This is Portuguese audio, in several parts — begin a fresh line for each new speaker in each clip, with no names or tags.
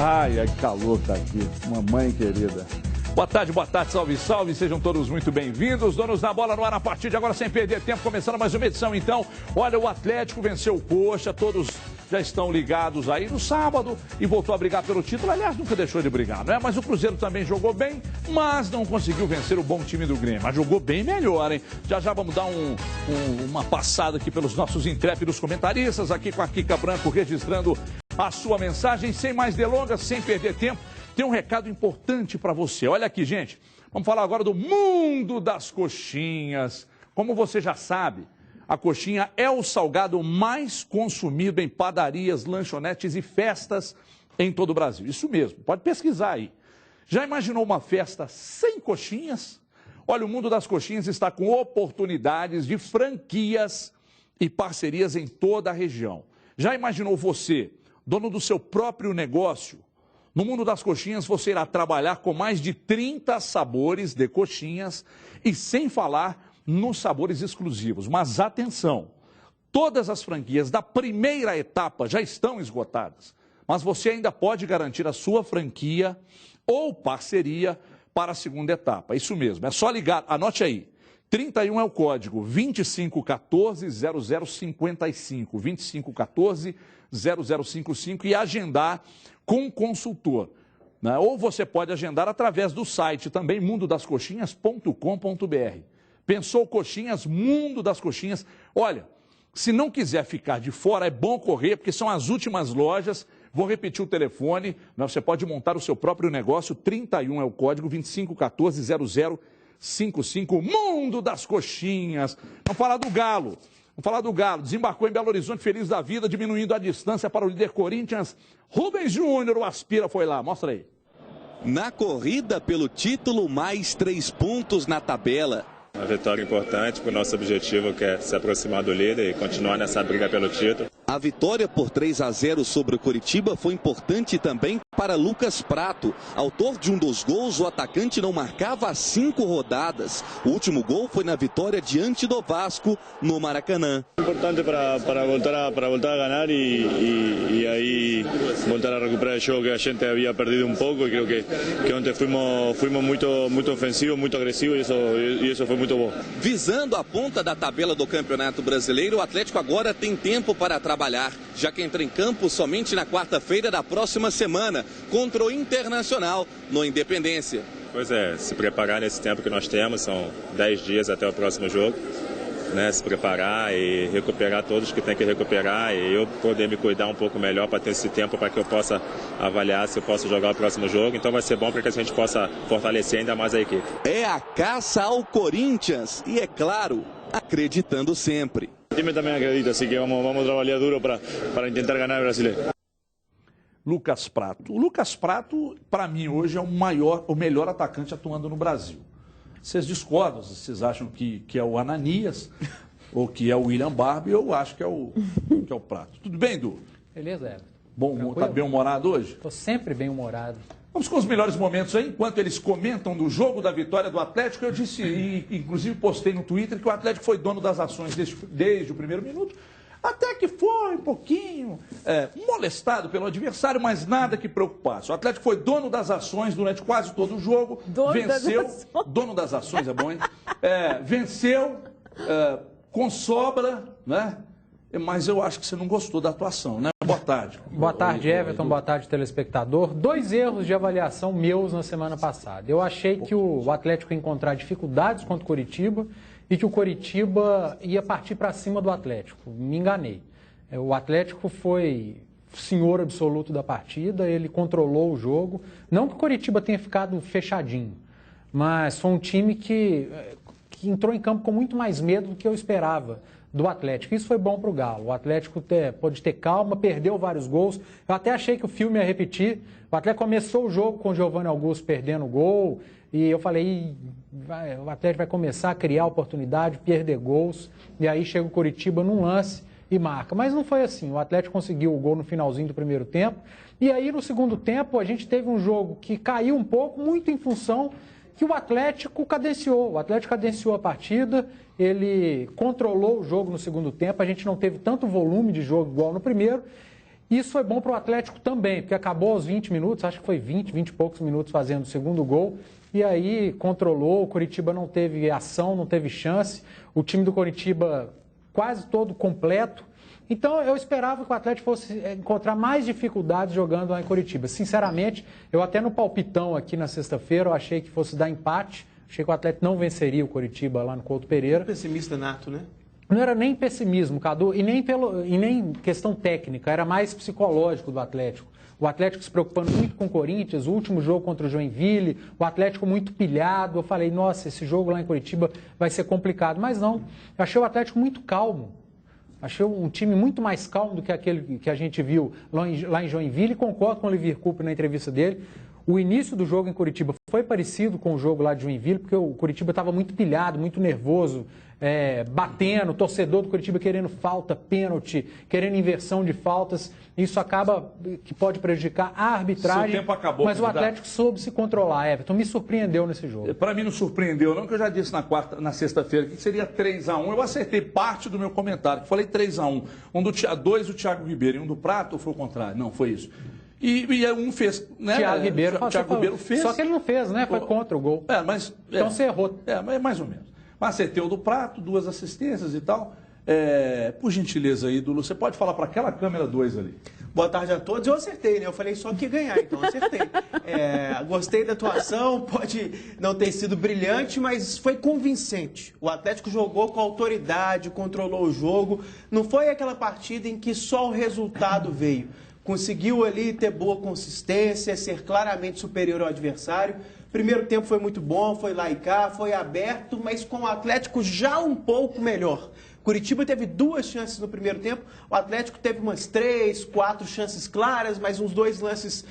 Ai, que calor tá aqui, mamãe querida. Boa tarde, salve, salve, sejam todos muito bem-vindos. Donos da bola no ar a partir de agora, sem perder tempo, começando mais uma edição. Então, olha, o Atlético venceu o Coxa, todos já estão ligados aí no sábado e voltou a brigar pelo título. Aliás, nunca deixou de brigar, não é? Mas o Cruzeiro também jogou bem, mas não conseguiu vencer o bom time do Grêmio. Mas jogou bem melhor, hein? Já vamos dar uma passada aqui pelos nossos intrépidos comentaristas, aqui com a Kika Branco registrando a sua mensagem. Sem mais delongas, sem perder tempo, tem um recado importante para você. Olha aqui, gente. Vamos falar agora do mundo das coxinhas. Como você já sabe, a coxinha é o salgado mais consumido em padarias, lanchonetes e festas em todo o Brasil. Isso mesmo, pode pesquisar aí. Já imaginou uma festa sem coxinhas? Olha, o mundo das coxinhas está com oportunidades de franquias e parcerias em toda a região. Já imaginou você, dono do seu próprio negócio? No mundo das coxinhas, você irá trabalhar com mais de 30 sabores de coxinhas e sem falar nos sabores exclusivos. Mas atenção, todas as franquias da primeira etapa já estão esgotadas. Mas você ainda pode garantir a sua franquia ou parceria para a segunda etapa. Isso mesmo, é só ligar, anote aí. 31 é o código 2514-0055, 2514-0055 e agendar com um consultor, né? Ou você pode agendar através do site também, mundodascoxinhas.com.br. Pensou coxinhas, Mundo das Coxinhas. Olha, se não quiser ficar de fora, é bom correr, porque são as últimas lojas. Vou repetir o telefone, né? Você pode montar o seu próprio negócio, 31 é o código 2514-0055, Mundo das Coxinhas. Vamos falar do Galo. Vamos falar do Galo. Desembarcou em Belo Horizonte, feliz da vida, diminuindo a distância para o líder Corinthians. Rubens Júnior, o Aspira, foi lá. Mostra aí.
Na corrida pelo título, mais 3 pontos na tabela.
Uma vitória importante para o nosso objetivo, que é se aproximar do líder e continuar nessa briga pelo título.
A vitória por 3-0 sobre o Coritiba foi importante também para Lucas Prato. Autor de um dos gols, o atacante não marcava há 5 rodadas. O último gol foi na vitória diante do Vasco, no Maracanã.
Importante para voltar a ganhar e aí voltar a recuperar o jogo que a gente havia perdido um pouco. E creo que ontem fuimos muito ofensivos, muito agressivos e isso foi muito bom.
Visando a ponta da tabela do Campeonato Brasileiro, o Atlético agora tem tempo para trabalhar, já que entra em campo somente na quarta-feira da próxima semana, contra o Internacional, no Independência.
Pois é, se preparar nesse tempo que nós temos, são 10 dias até o próximo jogo, né? Se preparar e recuperar todos que tem que recuperar e eu poder me cuidar um pouco melhor para ter esse tempo para que eu possa avaliar se eu posso jogar o próximo jogo. Então vai ser bom para que a gente possa fortalecer ainda mais a equipe.
É a caça ao Corinthians e, é claro, acreditando sempre.
O time também acredita, assim que vamos trabalhar duro para tentar ganhar o Brasileiro.
Lucas Prato. O Lucas Prato, para mim, hoje é o melhor atacante atuando no Brasil. Vocês discordam? Vocês acham que é o Ananias ou que é o William Barbie? Eu acho que é o Prato. Tudo bem, Du?
Beleza, Everton.
Bom, tá bem-humorado hoje?
Estou sempre bem-humorado.
Vamos com os melhores momentos aí, enquanto eles comentam do jogo da vitória do Atlético. Eu disse, e inclusive postei no Twitter, que o Atlético foi dono das ações desde o primeiro minuto. Até que foi um pouquinho molestado pelo adversário, mas nada que preocupasse. O Atlético foi dono das ações durante quase todo o jogo. Venceu. Dono das ações é bom, hein? Venceu com sobra, né? Mas eu acho que você não gostou da atuação, né? Boa tarde.
Boa tarde, Everton. Boa tarde, telespectador. 2 erros de avaliação meus na semana passada. Eu achei que o Atlético ia encontrar dificuldades contra o Coritiba e que o Coritiba ia partir para cima do Atlético. Me enganei. O Atlético foi senhor absoluto da partida, ele controlou o jogo. Não que o Coritiba tenha ficado fechadinho, mas foi um time que entrou em campo com muito mais medo do que eu esperava do Atlético. Isso foi bom para o Galo. O Atlético pôde ter calma, perdeu vários gols. Eu até achei que o filme ia repetir. O Atlético começou o jogo com o Giovanni Augusto perdendo o gol. E eu falei, o Atlético vai começar a criar oportunidade, perder gols. E aí chega o Coritiba num lance e marca. Mas não foi assim. O Atlético conseguiu o gol no finalzinho do primeiro tempo. E aí no segundo tempo a gente teve um jogo que caiu um pouco, muito em função que o Atlético cadenciou. O Atlético cadenciou a partida, ele controlou o jogo no segundo tempo, a gente não teve tanto volume de jogo igual no primeiro. Isso foi bom para o Atlético também, porque acabou aos 20 minutos, acho que foi 20 e poucos minutos fazendo o segundo gol, e aí controlou, o Coritiba não teve ação, não teve chance, o time do Coritiba quase todo completo. Então eu esperava que o Atlético fosse encontrar mais dificuldades jogando lá em Coritiba. Sinceramente, eu até no palpitão aqui na sexta-feira, eu achei que fosse dar empate, achei que o Atlético não venceria o Coritiba lá no Couto Pereira.
Pessimista nato, né?
Não era nem pessimismo, Cadu, e nem questão técnica, era mais psicológico do Atlético. O Atlético se preocupando muito com o Corinthians, o último jogo contra o Joinville, o Atlético muito pilhado. Eu falei, nossa, esse jogo lá em Coritiba vai ser complicado. Mas não, eu achei o Atlético muito calmo. Achei um time muito mais calmo do que aquele que a gente viu lá em Joinville. E concordo com o Olivier Cooper na entrevista dele. O início do jogo em Coritiba foi parecido com o jogo lá de Joinville, porque o Coritiba estava muito pilhado, muito nervoso, batendo, o torcedor do Coritiba querendo falta, pênalti, querendo inversão de faltas. Isso acaba que pode prejudicar a arbitragem.
Seu tempo acabou,
mas o Atlético soube se controlar, Everton. Me surpreendeu nesse jogo.
Para mim não surpreendeu, não, que eu já disse na sexta-feira que seria 3-1. Eu acertei parte do meu comentário, que falei 3-1. Dois do Thiago Ribeiro e um do Prato, ou foi o contrário? Não, foi isso. E um fez, né?
Thiago Ribeiro fez. Só que ele não fez, né? Foi contra o gol. Então você errou.
Mais ou menos. Mas acertei o do Prato, 2 assistências e tal. Por gentileza aí, Dulu, você pode falar para aquela câmera 2 ali.
Boa tarde a todos. Eu acertei, né? Eu falei só que ia ganhar, então acertei. Gostei da atuação, pode não ter sido brilhante, mas foi convincente. O Atlético jogou com autoridade, controlou o jogo. Não foi aquela partida em que só o resultado veio. Conseguiu ali ter boa consistência, ser claramente superior ao adversário. Primeiro tempo foi muito bom, foi lá e cá, foi aberto, mas com o Atlético já um pouco melhor. Curitiba teve 2 chances no primeiro tempo, o Atlético teve umas 3, 4 chances claras, mas uns 2 lances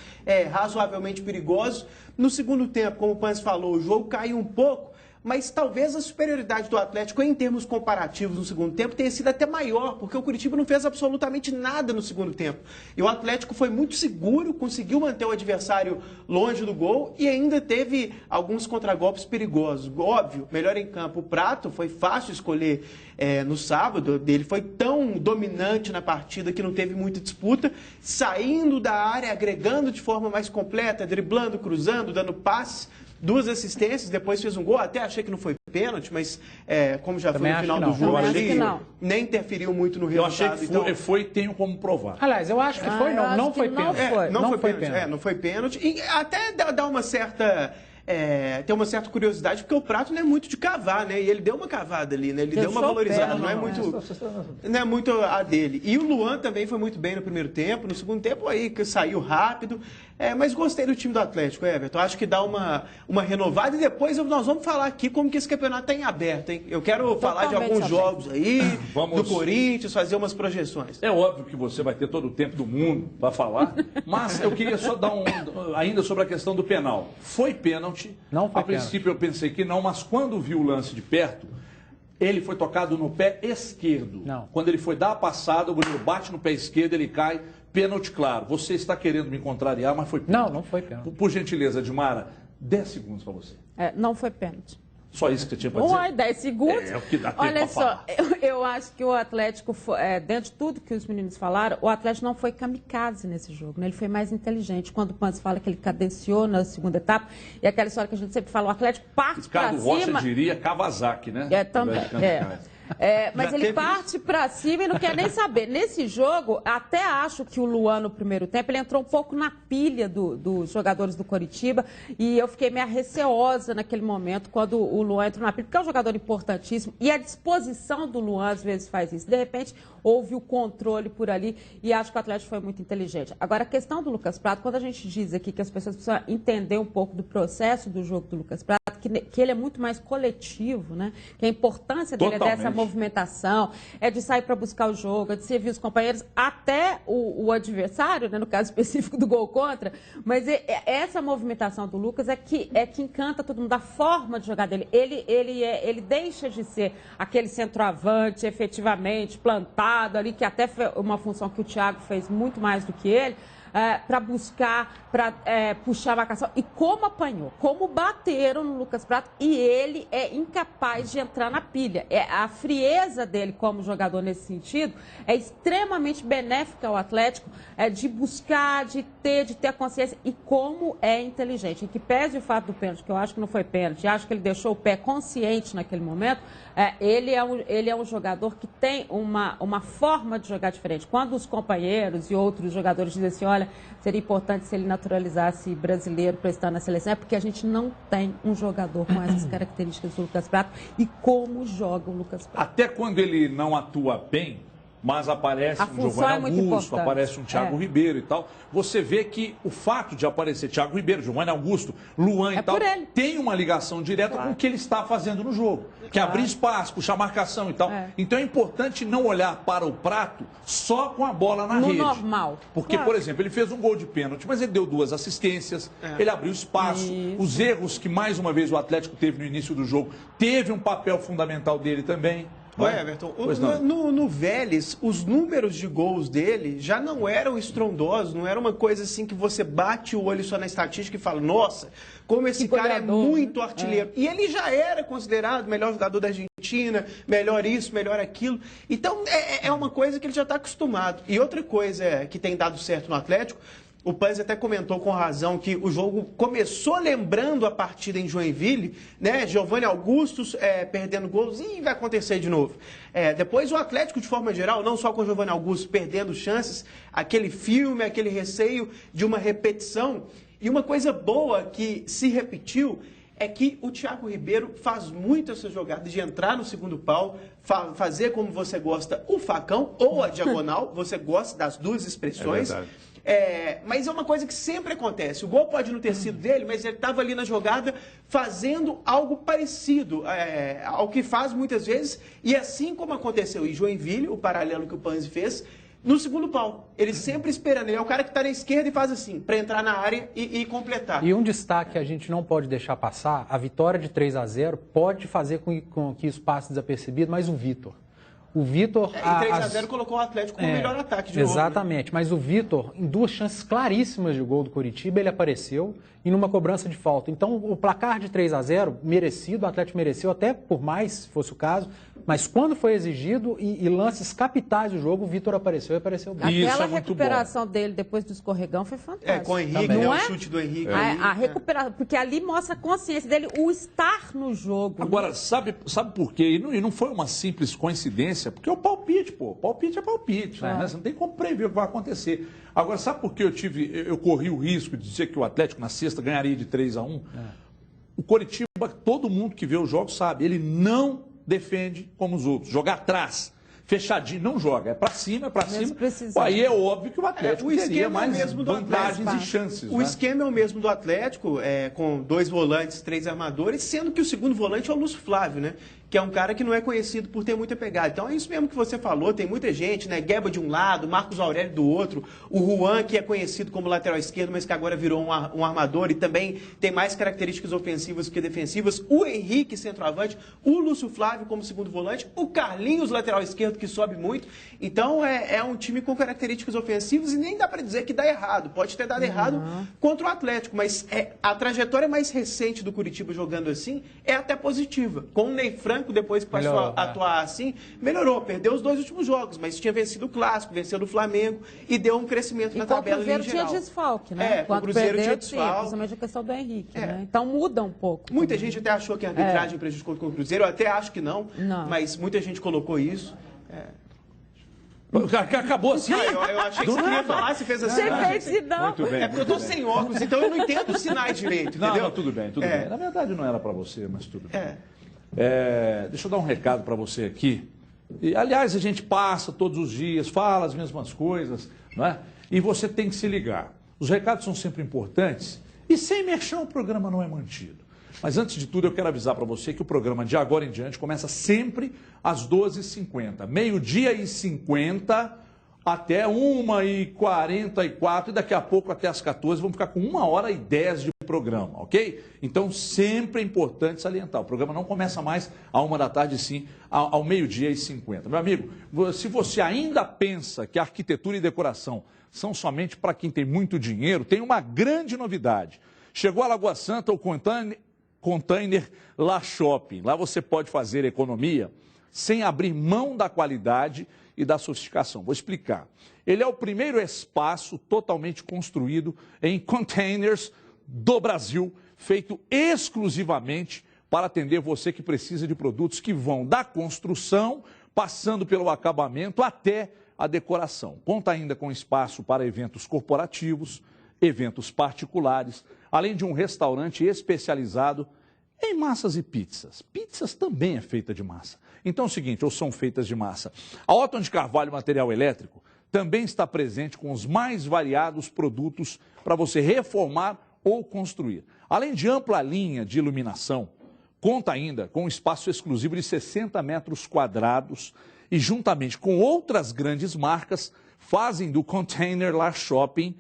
razoavelmente perigosos. No segundo tempo, como o Pans falou, o jogo caiu um pouco, mas talvez a superioridade do Atlético em termos comparativos no segundo tempo tenha sido até maior, porque o Coritiba não fez absolutamente nada no segundo tempo. E o Atlético foi muito seguro, conseguiu manter o adversário longe do gol e ainda teve alguns contragolpes perigosos. Óbvio, melhor em campo o Prato, foi fácil escolher no sábado, ele foi tão dominante na partida que não teve muita disputa, saindo da área, agregando de forma mais completa, driblando, cruzando, dando passes. 2 assistências, depois fez um gol, até achei que não foi pênalti, mas como já foi no final do jogo, nem interferiu muito no resultado.
Eu achei que foi e tenho como provar.
Aliás, eu acho que foi, não foi pênalti.
Não foi pênalti. E até dá uma certa... tem uma certa curiosidade, porque o Prato não é muito de cavar, né? E ele deu uma cavada ali, né? Ele deu uma valorizada, não é muito a dele. E o Luan também foi muito bem no primeiro tempo, no segundo tempo aí que saiu rápido. Mas gostei do time do Atlético, Everton. Acho que dá uma renovada e depois nós vamos falar aqui como que esse campeonato está em aberto, hein? Eu quero falar de alguns jogos aí, do Corinthians, fazer umas projeções.
É óbvio que você vai ter todo o tempo do mundo para falar, mas eu queria só dar ainda sobre a questão do penal. Foi pênalti.
Não foi
a princípio eu pensei que não, mas quando vi o lance de perto, ele foi tocado no pé esquerdo.
Não.
Quando ele foi dar a passada, o goleiro bate no pé esquerdo, ele cai, pênalti claro. Você está querendo me contrariar, mas foi pênalti.
Não foi pênalti.
Por gentileza, Edmara, 10 segundos para você.
Não foi pênalti.
Só isso que você tinha para dizer?
10 segundos.
É o que dá tempo
Olha
pra
só,
falar.
eu acho que o Atlético, dentro de tudo que os meninos falaram, o Atlético não foi kamikaze nesse jogo, né? Ele foi mais inteligente. Quando o Pans fala que ele cadenciou na segunda etapa, e aquela história que a gente sempre fala, o Atlético parte para cima...
Ricardo Rocha diria Kawasaki, né?
Também, mas ele parte para cima e não quer nem saber. Nesse jogo, até acho que o Luan, no primeiro tempo, ele entrou um pouco na pilha dos jogadores do Coritiba e eu fiquei meio receosa naquele momento quando o Luan entrou na pilha, porque é um jogador importantíssimo e a disposição do Luan às vezes faz isso. De repente, houve o controle por ali e acho que o Atlético foi muito inteligente. Agora, a questão do Lucas Prato, quando a gente diz aqui que as pessoas precisam entender um pouco do processo do jogo do Lucas Prato, que ele é muito mais coletivo, né? Que a importância dele é dessa movimentação, é de sair para buscar o jogo, é de servir os companheiros, até o adversário, né? No caso específico do gol contra, mas essa movimentação do Lucas é que encanta todo mundo, a forma de jogar dele. Ele deixa de ser aquele centroavante efetivamente plantado ali, que até foi uma função que o Thiago fez muito mais do que ele, para buscar, para puxar a marcação. E como apanhou, como bateram no Lucas Prato, e ele é incapaz de entrar na pilha. A frieza dele como jogador nesse sentido é extremamente benéfica ao Atlético, de buscar, de ter a consciência, e como é inteligente. E que pese o fato do pênalti, que eu acho que não foi pênalti, acho que ele deixou o pé consciente naquele momento, ele é um jogador que tem uma forma de jogar diferente. Quando os companheiros e outros jogadores dizem assim, olha, seria importante se ele naturalizasse brasileiro para estar na seleção, é porque a gente não tem um jogador com essas características do Lucas Prato e como joga o Lucas Prato.
Até quando ele não atua bem, mas aparece um Giovanni Augusto, aparece um Thiago Ribeiro e tal, você vê que o fato de aparecer Thiago Ribeiro, Giovanni Augusto, Luan e tal, tem uma ligação direta com o que ele está fazendo no jogo, que é abrir espaço, puxar marcação e tal. Então é importante não olhar para o Prato só com a bola na rede.
Normal.
Porque, por exemplo, ele fez um gol de pênalti, mas ele deu 2 assistências, ele abriu espaço, os erros que mais uma vez o Atlético teve no início do jogo, teve um papel fundamental dele também.
Olha, Everton, no Vélez, os números de gols dele já não eram estrondosos, não era uma coisa assim que você bate o olho só na estatística e fala, nossa, como esse cara é muito artilheiro. E ele já era considerado o melhor jogador da Argentina, melhor isso, melhor aquilo. Então, é uma coisa que ele já está acostumado. E outra coisa que tem dado certo no Atlético, o Panzi até comentou com razão que o jogo começou lembrando a partida em Joinville, né? Giovanni Augusto perdendo gols, e vai acontecer de novo. Depois o Atlético, de forma geral, não só com o Giovanni Augusto perdendo chances, aquele filme, aquele receio de uma repetição. E uma coisa boa que se repetiu é que o Thiago Ribeiro faz muito essa jogada de entrar no segundo pau, fazer como você gosta, o facão ou a diagonal, você gosta das duas expressões. É verdade. Mas é uma coisa que sempre acontece. O gol pode não ter sido dele, mas ele estava ali na jogada fazendo algo parecido ao que faz muitas vezes. E assim como aconteceu em Joinville, o paralelo que o Panzi fez, no segundo pau. Ele sempre esperando. Ele é o cara que está na esquerda e faz assim, para entrar na área e completar.
E um destaque que a gente não pode deixar passar, a vitória de 3-0 pode fazer com que isso passe desapercebido, mas o Vitor. O Vitor...
em 3-0 colocou o Atlético como o melhor ataque de novo.
Exatamente, mas o Vitor, em 2 chances claríssimas de gol do Coritiba, ele apareceu e numa cobrança de falta. Então, o placar de 3-0, merecido, o Atlético mereceu, até por mais, se fosse o caso, mas quando foi exigido e lances capitais do jogo, o Vitor apareceu e apareceu bem.
Aquela recuperação dele depois do escorregão foi fantástica.
Com o Henrique, né? O chute do Henrique.
A recuperação, porque ali mostra a consciência dele, o estar no jogo.
Agora, sabe por quê? E não foi uma simples coincidência, porque é o palpite, pô. Palpite é palpite, né? Você não tem como prever o que vai acontecer. Agora, sabe por que eu corri o risco de dizer que o Atlético na sexta ganharia de 3-1? O Coritiba, todo mundo que vê o jogo sabe, ele não defende como os outros, joga atrás. Fechadinho, não joga, é pra cima, Aí é óbvio que o Atlético teria mais vantagens e chances.
O esquema é o mesmo do Atlético, com 2 volantes, 3 armadores, sendo que o segundo volante é o Lúcio Flávio, né? Que é um cara que não é conhecido por ter muita pegada. Então é isso mesmo que você falou, tem muita gente, né? Gueba de um lado, Marcos Aurélio do outro, o Juan, que é conhecido como lateral esquerdo, mas que agora virou um armador e também tem mais características ofensivas que defensivas, o Henrique, centroavante, o Lúcio Flávio como segundo volante, o Carlinhos, lateral esquerdo, que sobe muito. Então é um time com características ofensivas e nem dá para dizer que dá errado. Pode ter dado errado contra o Atlético, mas a trajetória mais recente do Coritiba jogando assim é até positiva. Com o Ney Franco, depois que passou a atuar assim, melhorou. Perdeu os 2 últimos jogos, mas tinha vencido o Clássico, venceu o Flamengo e deu um crescimento na tabela em geral.
O Cruzeiro tinha desfalque, né?
O Cruzeiro tinha desfalque.
Principalmente a questão do Henrique, né? Então muda um pouco.
Muita gente até achou que a arbitragem prejudicou o Cruzeiro, eu até acho que não. Mas muita gente colocou isso.
Acabou assim.
Eu achei que você queria falar, você fez assim.
Você fez, não.
Muito bem.
É porque eu tô sem óculos, então eu não entendo os sinais direito, entendeu?
Não, tudo bem. Na verdade não era para você, mas tudo bem. Deixa eu dar um recado para você aqui. E, aliás, a gente passa todos os dias, fala as mesmas coisas, não é? E você tem que se ligar. Os recados são sempre importantes e sem merchan o programa não é mantido. Mas antes de tudo eu quero avisar para você que o programa de agora em diante começa sempre às 12h50. 12h50, até 1h44 e daqui a pouco até as 14 vamos ficar com 1h10 de programa, ok? Então sempre é importante salientar, o programa não começa mais à 1 da tarde, sim ao 12h50. Meu amigo, se você ainda pensa que arquitetura e decoração são somente para quem tem muito dinheiro, tem uma grande novidade. Chegou a Lagoa Santa o Container La Shopping. Lá você pode fazer economia sem abrir mão da qualidade e da sofisticação. Vou explicar. Ele é o primeiro espaço totalmente construído em containers do Brasil, feito exclusivamente para atender você que precisa de produtos que vão da construção, passando pelo acabamento até a decoração. Conta ainda com espaço para eventos corporativos, eventos particulares, além de um restaurante especializado em massas e pizzas. Pizzas também é feita de massa. Então é o seguinte, ou são feitas de massa. A Otton de Carvalho Material Elétrico também está presente com os mais variados produtos para você reformar ou construir. Além de ampla linha de iluminação, conta ainda com um espaço exclusivo de 60 metros quadrados e juntamente com outras grandes marcas fazem do Container La Shopping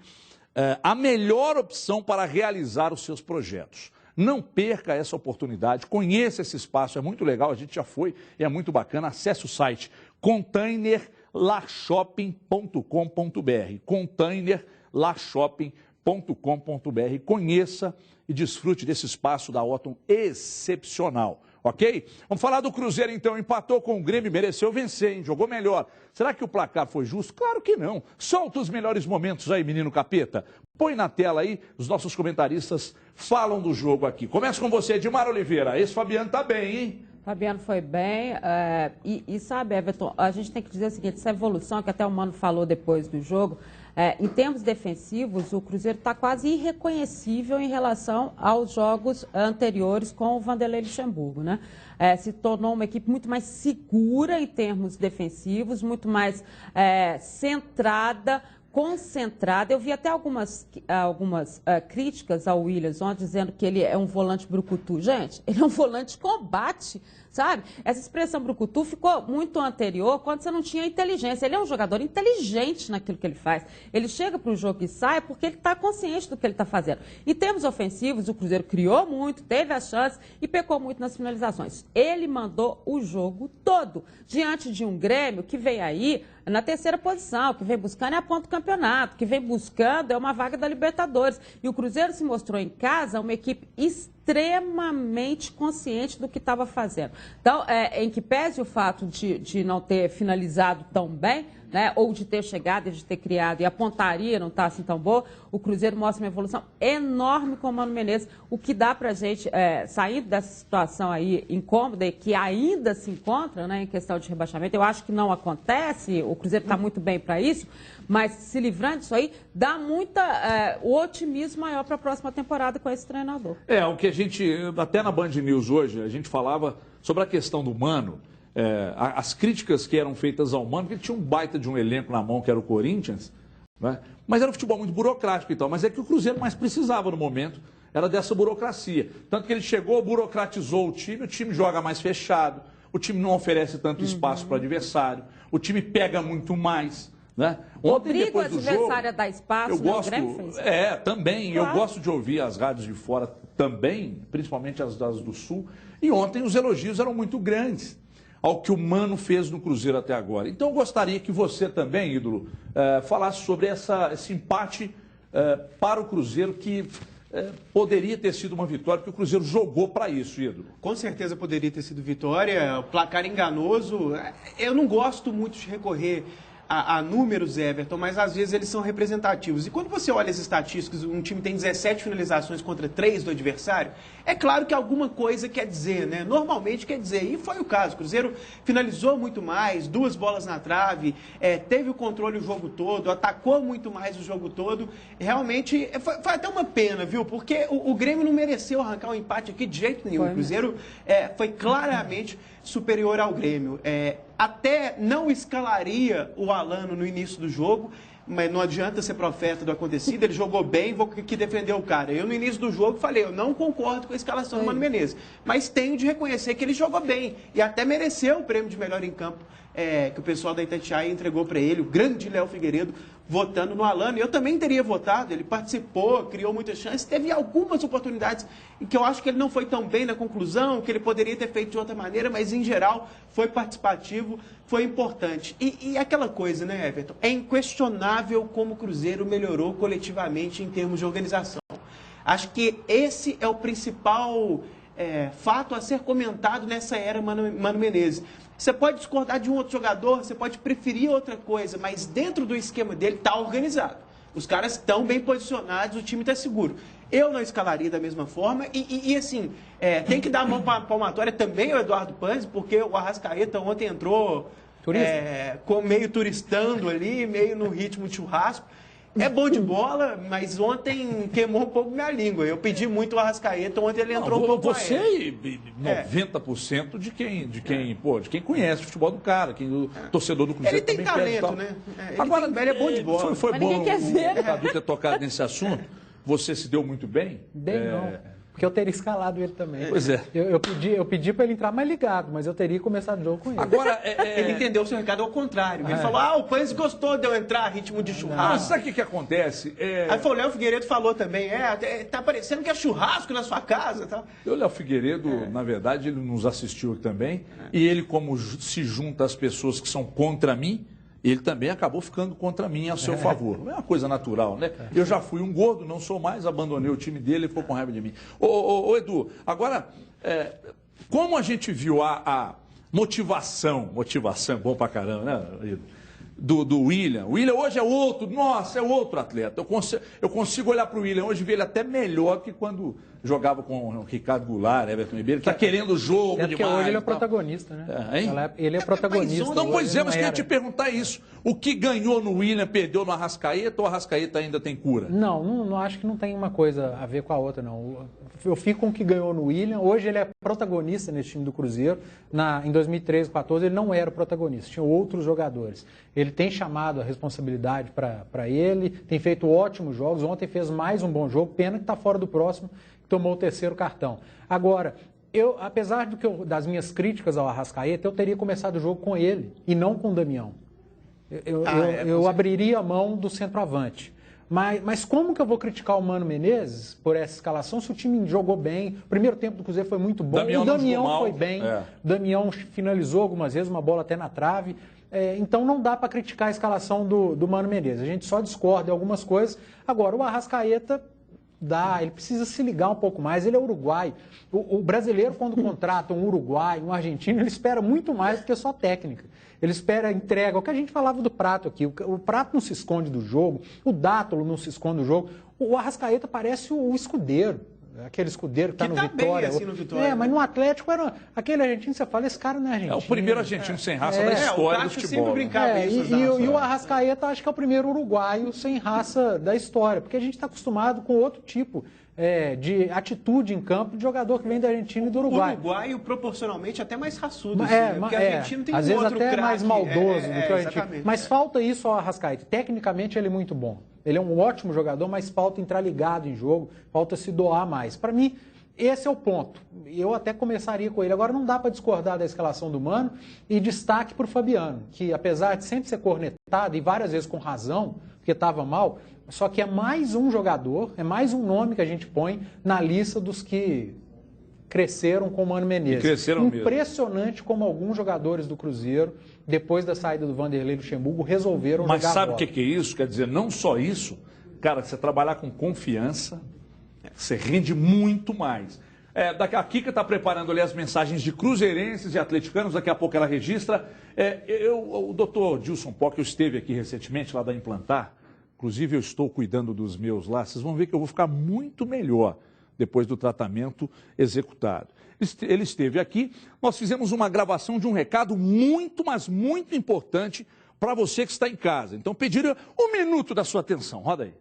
a melhor opção para realizar os seus projetos. Não perca essa oportunidade, conheça esse espaço, é muito legal, a gente já foi e é muito bacana. Acesse o site containerlashopping.com.br, containerlashopping.com.br, conheça e desfrute desse espaço da Otton excepcional, ok? Vamos falar do Cruzeiro então, empatou com o Grêmio, mereceu vencer, hein? Jogou melhor. Será que o placar foi justo? Claro que não. Solta os melhores momentos aí, menino Capeta. Põe na tela aí, os nossos comentaristas falam do jogo aqui. Começa com você, Edmar Oliveira. Esse Fabiano tá bem, hein?
Fabiano foi bem. E sabe, Everton, a gente tem que dizer o seguinte, essa evolução que até o Mano falou depois do jogo, em termos defensivos, o Cruzeiro está quase irreconhecível em relação aos jogos anteriores com o Vanderlei Luxemburgo, né? Se tornou uma equipe muito mais segura em termos defensivos, muito mais centrada, concentrada. Eu vi até algumas críticas ao Williams ontem, dizendo que ele é um volante brucutu. Gente, ele é um volante de combate, sabe? Essa expressão brucutu ficou muito anterior, quando você não tinha inteligência. Ele é um jogador inteligente naquilo que ele faz. Ele chega para o jogo e sai porque ele está consciente do que ele está fazendo. Em termos ofensivos, o Cruzeiro criou muito, teve a chance e pecou muito nas finalizações. Ele mandou o jogo todo, diante de um Grêmio que vem aí na terceira posição, que vem buscando a ponta do campeonato, que vem buscando uma vaga da Libertadores. E o Cruzeiro se mostrou em casa uma equipe extremamente consciente do que estava fazendo. Então, em que pese o fato de não ter finalizado tão bem, né, ou de ter chegado e de ter criado, e a pontaria não está assim tão boa, o Cruzeiro mostra uma evolução enorme com o Mano Menezes, o que dá para a gente, saindo dessa situação aí incômoda, e que ainda se encontra, né, em questão de rebaixamento, eu acho que não acontece, o Cruzeiro está muito bem para isso, mas se livrando disso aí, dá o otimismo maior para a próxima temporada com esse treinador.
O que a gente, até na Band News hoje, a gente falava sobre a questão do Mano, as críticas que eram feitas ao Mano, porque ele tinha um baita de um elenco na mão, que era o Corinthians, né? Mas era um futebol muito burocrático e tal, mas é que o Cruzeiro mais precisava no momento, era dessa burocracia. Tanto que ele chegou, burocratizou o time joga mais fechado, o time não oferece tanto espaço para o adversário, o time pega muito mais. Né?
Obriga o adversário a dar espaço,
eu gosto,
fez.
Também, claro. Eu gosto de ouvir as rádios de fora também, principalmente as do Sul, e ontem os elogios eram muito grandes ao que o Mano fez no Cruzeiro até agora. Então eu gostaria que você também, ídolo, falasse sobre esse empate para o Cruzeiro, que poderia ter sido uma vitória, porque o Cruzeiro jogou para isso, ídolo.
Com certeza poderia ter sido vitória, o placar enganoso. Eu não gosto muito de recorrer a números, Everton, mas às vezes eles são representativos. E quando você olha as estatísticas, um time tem 17 finalizações contra 3 do adversário, é claro que alguma coisa quer dizer, né? Normalmente quer dizer, e foi o caso. O Cruzeiro finalizou muito mais, 2 bolas na trave, teve o controle o jogo todo, atacou muito mais o jogo todo. Realmente, foi até uma pena, viu? Porque o Grêmio não mereceu arrancar um empate aqui de jeito nenhum. O Cruzeiro foi claramente superior ao Grêmio. Até não escalaria o Alano no início do jogo, mas não adianta ser profeta do acontecido, ele jogou bem, vou aqui defender o cara. Eu, no início do jogo, falei, eu não concordo com a escalação do Mano Menezes, mas tenho de reconhecer que ele jogou bem e até mereceu o prêmio de melhor em campo que o pessoal da Itatiaia entregou para ele, o grande Léo Figueiredo, votando no Alano. Eu também teria votado, ele participou, criou muitas chances, teve algumas oportunidades em que eu acho que ele não foi tão bem na conclusão, que ele poderia ter feito de outra maneira, mas em geral foi participativo, foi importante. E aquela coisa, né, Everton? É inquestionável como o Cruzeiro melhorou coletivamente em termos de organização. Acho que esse é o principal fato a ser comentado nessa era Mano Menezes. Você pode discordar de um outro jogador, você pode preferir outra coisa, mas dentro do esquema dele está organizado. Os caras estão bem posicionados, o time está seguro. Eu não escalaria da mesma forma e assim, tem que dar a mão para a palmatória também ao Eduardo Paes, porque o Arrascaeta ontem entrou meio turistando ali, meio no ritmo de churrasco. É bom de bola, mas ontem queimou um pouco minha língua. Eu pedi muito o Arrascaeta, ontem ele entrou um pouco
Você e 90% de quem conhece o futebol do cara, o torcedor do Cruzeiro.
Ele tem talento, né?
Agora,
ele é bom de bola.
Foi bom
ninguém quer ver.
o Cadu ter tocado nesse assunto. Você se deu muito bem?
Bem não. Porque eu teria escalado ele também.
Pois é.
Eu pedi para ele entrar mais ligado, mas eu teria começado o jogo com ele.
Agora, ele entendeu o seu recado ao contrário. Ele falou, o Paes gostou de eu entrar, ritmo de churrasco.
Mas sabe o que acontece?
Aí foi o Léo Figueiredo falou também, tá parecendo que é churrasco na sua casa. Tá?
O Léo Figueiredo, na verdade, ele nos assistiu aqui também, e ele, como se junta às pessoas que são contra mim, ele também acabou ficando contra mim a seu favor. Não é uma coisa natural, né? Eu já fui um gordo, não sou mais, abandonei o time dele e ficou com raiva de mim. Ô Edu, agora, como a gente viu a motivação, bom pra caramba, né, Edu? Do William. O William hoje é outro atleta. Eu consigo olhar para o William hoje e ver ele até melhor que quando jogava com o Ricardo Goulart, Everton Ribeiro, que está querendo o jogo demais.
Porque hoje ele é protagonista, né? Ele é protagonista.
Não, pois é, mas queria te perguntar isso. O que ganhou no William perdeu no Arrascaeta ou o Arrascaeta ainda tem cura?
Não acho que não tem uma coisa a ver com a outra, não. Eu fico com o que ganhou no William. Hoje ele é protagonista nesse time do Cruzeiro. Em 2013, 2014, ele não era o protagonista, tinha outros jogadores. Ele tem chamado a responsabilidade para ele, tem feito ótimos jogos. Ontem fez mais um bom jogo, pena que está fora do próximo, tomou o terceiro cartão. Agora, apesar das minhas críticas ao Arrascaeta, eu teria começado o jogo com ele e não com o Damião. Eu abriria a mão do centroavante. Mas como que eu vou criticar o Mano Menezes por essa escalação se o time jogou bem? O primeiro tempo do Cruzeiro foi muito bom, o Damião foi bem, o Damião finalizou algumas vezes, uma bola até na trave. Então não dá para criticar a escalação do Mano Menezes. A gente só discorda em algumas coisas. Agora, o Arrascaeta ele precisa se ligar um pouco mais, ele é uruguaio. O brasileiro, quando contrata um uruguaio, um argentino, ele espera muito mais do que só técnica. Ele espera entrega. O que a gente falava do Prato aqui, o Prato não se esconde do jogo, o Dátolo não se esconde do jogo, o Arrascaeta parece o escudeiro. Aquele escudeiro que está no Vitória.
Bem assim no Vitória.
Mas no Atlético era aquele argentino, você fala, esse cara não é argentino.
É o primeiro argentino sem raça da história do futebol.
Sempre brincava
e o Arrascaeta acho que é o primeiro uruguaio sem raça da história, porque a gente está acostumado com outro tipo de atitude em campo de jogador que vem da Argentina e do Uruguai.
O uruguaio, proporcionalmente, até mais raçudo. Porque o argentino tem
às vezes até mais maldoso do que o argentino. Mas falta isso ao Arrascaeta. Tecnicamente ele é muito bom. Ele é um ótimo jogador, mas falta entrar ligado em jogo, falta se doar mais. Para mim, esse é o ponto. Eu até começaria com ele. Agora não dá para discordar da escalação do Mano e destaque para o Fabiano, que apesar de sempre ser cornetado e várias vezes com razão, porque estava mal, só que é mais um jogador, é mais um nome que a gente põe na lista dos que cresceram com o Mano Menezes. Impressionante como alguns jogadores do Cruzeiro, depois da saída do Vanderlei Luxemburgo, resolveram jogar bola.
Mas sabe o que é isso? Quer dizer, não só isso, cara, você trabalhar com confiança, você rende muito mais. A Kika está preparando ali as mensagens de cruzeirenses e atleticanos, daqui a pouco ela registra. O doutor Dilson Pock, eu esteve aqui recentemente lá da Implantar, inclusive eu estou cuidando dos meus lá, vocês vão ver que eu vou ficar muito melhor depois do tratamento executado. Ele esteve aqui, nós fizemos uma gravação de um recado muito, mas muito importante para você que está em casa. Então, pediria um minuto da sua atenção. Roda aí.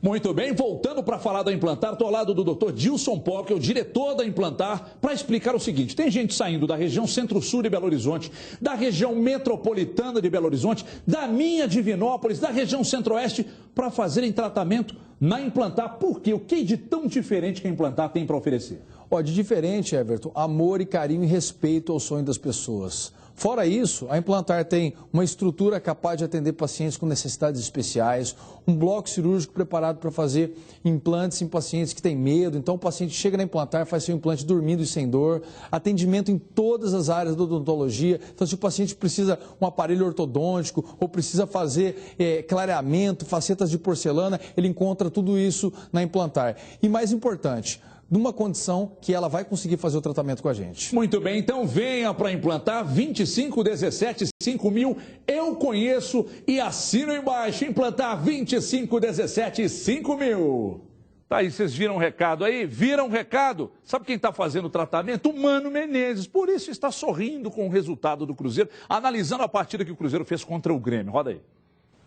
Muito bem, voltando para falar da Implantar, estou ao lado do Dr. Dilson Pop, que é o diretor da Implantar, para explicar o seguinte: tem gente saindo da região Centro-Sul de Belo Horizonte, da região metropolitana de Belo Horizonte, da minha Divinópolis, da região Centro-Oeste, para fazerem tratamento na Implantar. Por quê? O que de tão diferente que a Implantar tem para oferecer?
Ó, de diferente, Everton, amor e carinho e respeito ao sonho das pessoas. Fora isso, a Implantar tem uma estrutura capaz de atender pacientes com necessidades especiais, um bloco cirúrgico preparado para fazer implantes em pacientes que têm medo. Então, o paciente chega na Implantar, faz seu implante dormindo e sem dor, atendimento em todas as áreas da odontologia. Então, se o paciente precisa de um aparelho ortodôntico ou precisa fazer clareamento, facetas de porcelana, ele encontra tudo isso na Implantar. E mais importante, numa condição que ela vai conseguir fazer o tratamento com a gente.
Muito bem, então venha para Implantar 2517 5000. Eu conheço e assino embaixo. Implantar 2517 5000. Tá aí, vocês viram o recado aí? Viram o recado? Sabe quem está fazendo o tratamento? O Mano Menezes. Por isso está sorrindo com o resultado do Cruzeiro, analisando a partida que o Cruzeiro fez contra o Grêmio. Roda aí.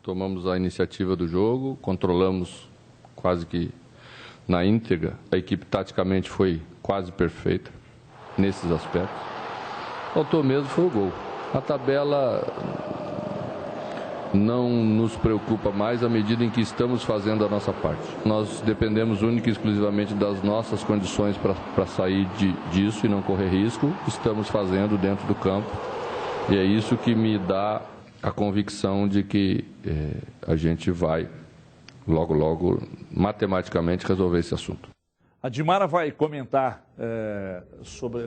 Tomamos a iniciativa do jogo, controlamos quase que na íntegra. A equipe taticamente foi quase perfeita nesses aspectos. Faltou mesmo foi o gol. A tabela não nos preocupa mais à medida em que estamos fazendo a nossa parte. Nós dependemos única e exclusivamente das nossas condições para sair disso e não correr risco. Estamos fazendo dentro do campo e é isso que me dá a convicção de que a gente vai logo, matematicamente, resolver esse assunto.
A Dimara vai comentar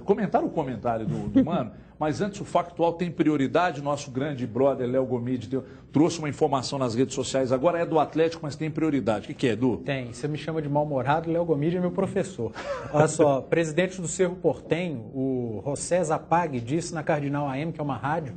comentar o comentário do Mano, mas antes o factual tem prioridade. Nosso grande brother Léo Gomide trouxe uma informação nas redes sociais, agora é do Atlético, mas tem prioridade. O que é, Edu?
Tem, você me chama de mal-humorado, Léo Gomide é meu professor. Olha só, presidente do Cerro Portenho, o José Zapag, disse na Cardinal AM, que é uma rádio,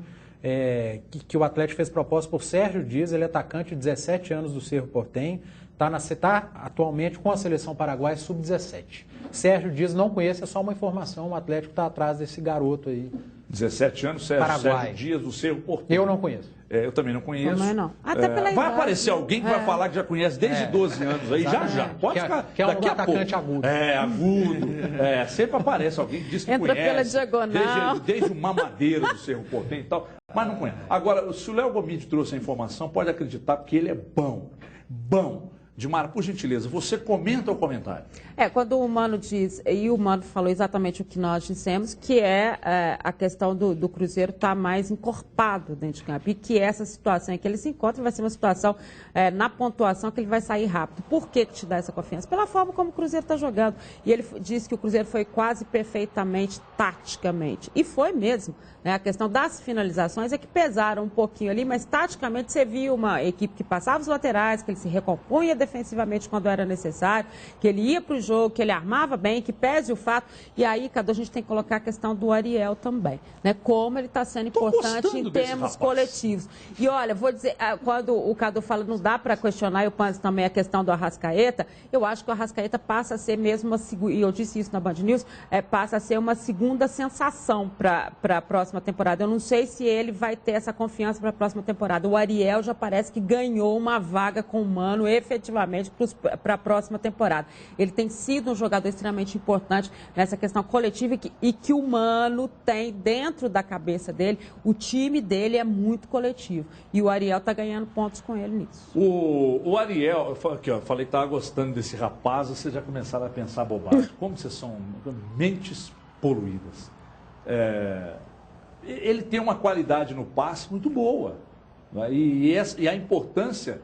que o Atlético fez proposta por Sérgio Dias, ele é atacante de 17 anos do Cerro Portenho, está atualmente com a seleção paraguaia sub-17. Sérgio Dias não conhece, é só uma informação, o Atlético está atrás desse garoto aí.
17 anos, Sérgio Dias do Cerro Portenho.
Eu não conheço.
Eu também não conheço.
Também não. Até pela
vai
idade,
aparecer alguém que vai falar que já conhece desde 12 anos aí, já. Pode ficar.
Que é um atacante agudo.
Agudo. Sempre aparece alguém que diz que
entra
conhece.
Pela diagonal.
Desde o mamadeiro do Cerro Portenho e tal, mas não conhece. Agora, se o Léo Gomide trouxe a informação, pode acreditar, porque ele é bom. Dimara, por gentileza, você comenta o comentário.
Quando o Mano diz, e o Mano falou exatamente o que nós dissemos, que a questão do Cruzeiro estar mais encorpado dentro de campo, e que essa situação em que ele se encontra vai ser uma situação na pontuação que ele vai sair rápido. Por que te dá essa confiança? Pela forma como o Cruzeiro está jogando. E ele disse que o Cruzeiro foi quase perfeitamente taticamente. E foi mesmo. A questão das finalizações é que pesaram um pouquinho ali, mas taticamente você viu uma equipe que passava os laterais, que ele se recompunha defensivamente quando era necessário, que ele ia para o jogo, que ele armava bem, que pese o fato. E aí, Cadu, a gente tem que colocar a questão do Ariel também, né? Como ele está sendo importante em termos coletivos. E olha, vou dizer, quando o Cadu fala não dá para questionar, eu penso também a questão do Arrascaeta, eu acho que o Arrascaeta passa a ser mesmo e eu disse isso na Band News, passa a ser uma segunda sensação para a próxima temporada. Eu não sei se ele vai ter essa confiança para a próxima temporada. O Ariel já parece que ganhou uma vaga com o Mano efetivamente para a próxima temporada. Ele tem sido um jogador extremamente importante nessa questão coletiva e que o Mano tem dentro da cabeça dele. O time dele é muito coletivo. E o Ariel está ganhando pontos com ele nisso.
O Ariel, eu falei que estava gostando desse rapaz, vocês já começaram a pensar bobagem. Como vocês são mentes poluídas. Ele tem uma qualidade no passe muito boa. Né? E a importância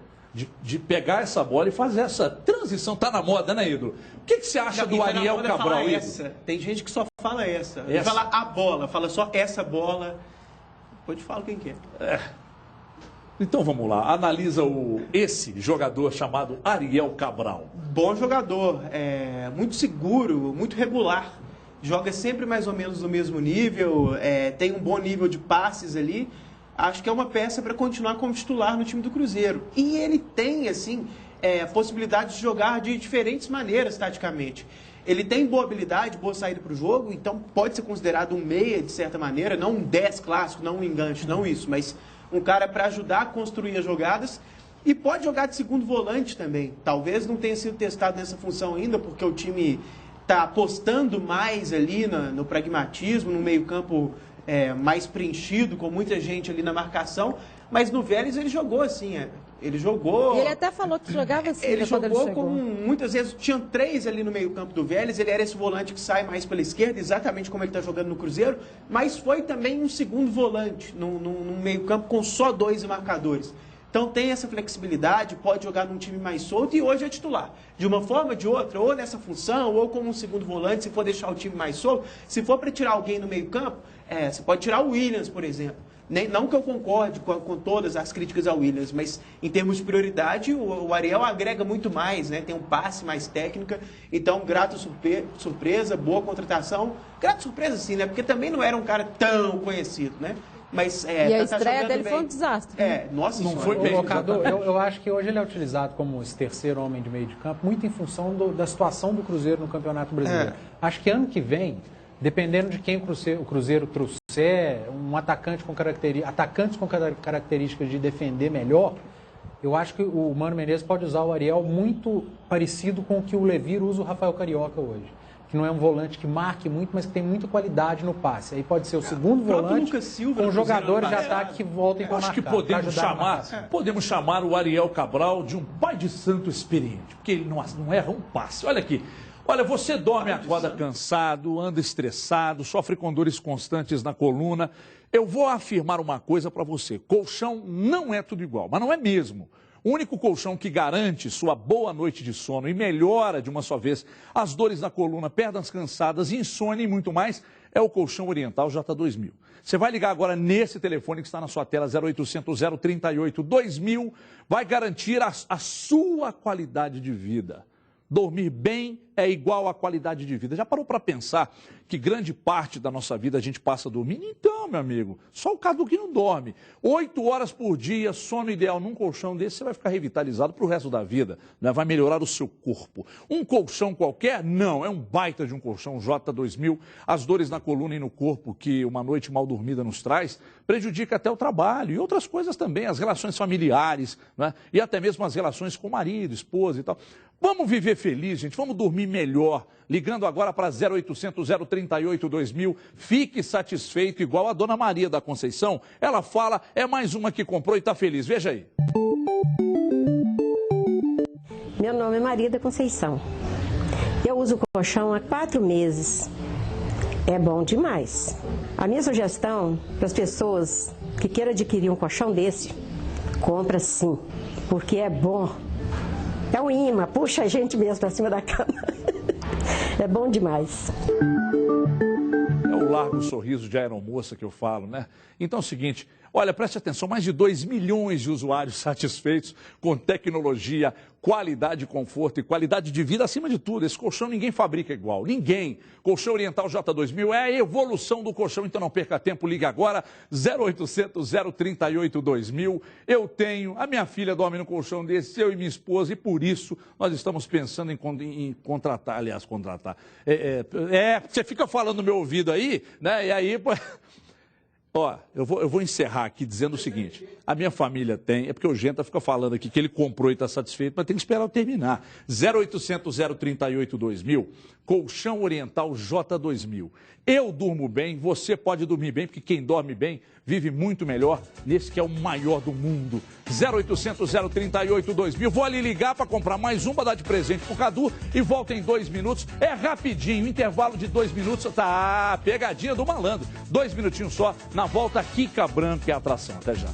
de pegar essa bola e fazer essa transição. Está na moda, né, Ídolo? O que você acha do Ariel Cabral, Ídolo?
Tem gente que só fala essa. Ele fala a bola, fala só essa bola. Depois te falo quem que é.
Então vamos lá, analisa esse jogador chamado Ariel Cabral.
Bom jogador, muito seguro, muito regular. Joga sempre mais ou menos no mesmo nível, tem um bom nível de passes ali. Acho que é uma peça para continuar como titular no time do Cruzeiro. E ele tem, assim, a possibilidade de jogar de diferentes maneiras taticamente. Ele tem boa habilidade, boa saída para o jogo, então pode ser considerado um meia, de certa maneira, não um 10 clássico, não um enganche, não isso, mas um cara para ajudar a construir as jogadas. E pode jogar de segundo volante também. Talvez não tenha sido testado nessa função ainda, porque o time está apostando mais ali no pragmatismo, no meio-campo mais preenchido, com muita gente ali na marcação. Mas no Vélez ele jogou assim, Ele jogou...
E ele até falou que jogava assim.
Ele jogou com... Muitas vezes tinham 3 ali no meio-campo do Vélez. Ele era esse volante que sai mais pela esquerda, exatamente como ele está jogando no Cruzeiro. Mas foi também um segundo volante, num meio-campo com só 2 marcadores. Então tem essa flexibilidade, pode jogar num time mais solto e hoje é titular. De uma forma ou de outra, ou nessa função, ou como um segundo volante, se for deixar o time mais solto. Se for para tirar alguém no meio-campo, você pode tirar o Williams, por exemplo. Não que eu concorde com todas as críticas ao Williams, mas em termos de prioridade, o Ariel agrega muito mais, né? Tem um passe mais técnica. Então, grato surpresa, boa contratação. Grato surpresa sim, né? Porque também não era um cara tão conhecido, né? Mas,
e a estreia dele foi um desastre.
Nossa,
não foi bem.
Eu acho que hoje ele é utilizado como esse terceiro homem de meio de campo, muito em função da situação do Cruzeiro no Campeonato Brasileiro. Acho que ano que vem, dependendo de quem o Cruzeiro trouxer, um atacante com atacantes com características de defender melhor, eu acho que o Mano Menezes pode usar o Ariel muito parecido com o que o Levir usa o Rafael Carioca hoje. Que não é um volante que marque muito, mas que tem muita qualidade no passe. Aí pode ser o segundo volante com jogadores de ataque que voltem para marcar.
Acho que podemos chamar o Ariel Cabral de um pai de santo experiente, porque ele não erra um passe. Olha aqui. Olha, você dorme acorda cansado, anda estressado, sofre com dores constantes na coluna. Eu vou afirmar uma coisa para você. Colchão não é tudo igual, mas não é mesmo. O único colchão que garante sua boa noite de sono e melhora de uma só vez as dores na coluna, pernas cansadas, insônia e muito mais é o Colchão Oriental J2000. Você vai ligar agora nesse telefone que está na sua tela, 0800 038 2000, vai garantir a sua qualidade de vida. Dormir bem é igual à qualidade de vida. Já parou para pensar que grande parte da nossa vida a gente passa dormindo? Então, meu amigo, só o Cadu que não dorme. 8 horas por dia, sono ideal num colchão desse, você vai ficar revitalizado para o resto da vida, né? Vai melhorar o seu corpo. Um colchão qualquer? Não, é um baita de um colchão J2000. As dores na coluna e no corpo que uma noite mal dormida nos traz, prejudica até o trabalho e outras coisas também, as relações familiares, né? E até mesmo as relações com o marido, esposa e tal. Vamos viver feliz, gente, vamos dormir melhor. Ligando agora para 0800 038 2000, fique satisfeito igual a Dona Maria da Conceição. Ela fala, é mais uma que comprou e está feliz. Veja aí.
Meu nome é Maria da Conceição. Eu uso colchão há 4 meses. É bom demais. A minha sugestão para as pessoas que queiram adquirir um colchão desse, compra sim, porque é bom. É um imã, puxa a gente mesmo para cima da cama. É bom demais.
É o largo sorriso de aeromoça que eu falo, né? Então é o seguinte, olha, preste atenção, mais de 2 milhões de usuários satisfeitos com tecnologia, qualidade, conforto e qualidade de vida acima de tudo. Esse colchão ninguém fabrica igual, ninguém. Colchão Oriental J2000 é a evolução do colchão, então não perca tempo, ligue agora, 0800 038 2000. Eu tenho, a minha filha dorme no colchão desse, eu e minha esposa, e por isso nós estamos pensando em contratar, você fica falando no meu ouvido aí, né, e aí... Ó, eu vou encerrar aqui dizendo o seguinte, a minha família tem, é porque o Genta fica falando aqui que ele comprou e está satisfeito, mas tem que esperar eu terminar. 0800 038 2000, Colchão Oriental J2000. Eu durmo bem, você pode dormir bem, porque quem dorme bem vive muito melhor nesse que é o maior do mundo. 0800 038 2000, vou ali ligar para comprar mais um para dar de presente pro Cadu e volta em 2 minutos. É rapidinho, intervalo de 2 minutos, tá, pegadinha do malandro. 2 minutinhos só, na volta Kika Branco e a atração. Até já.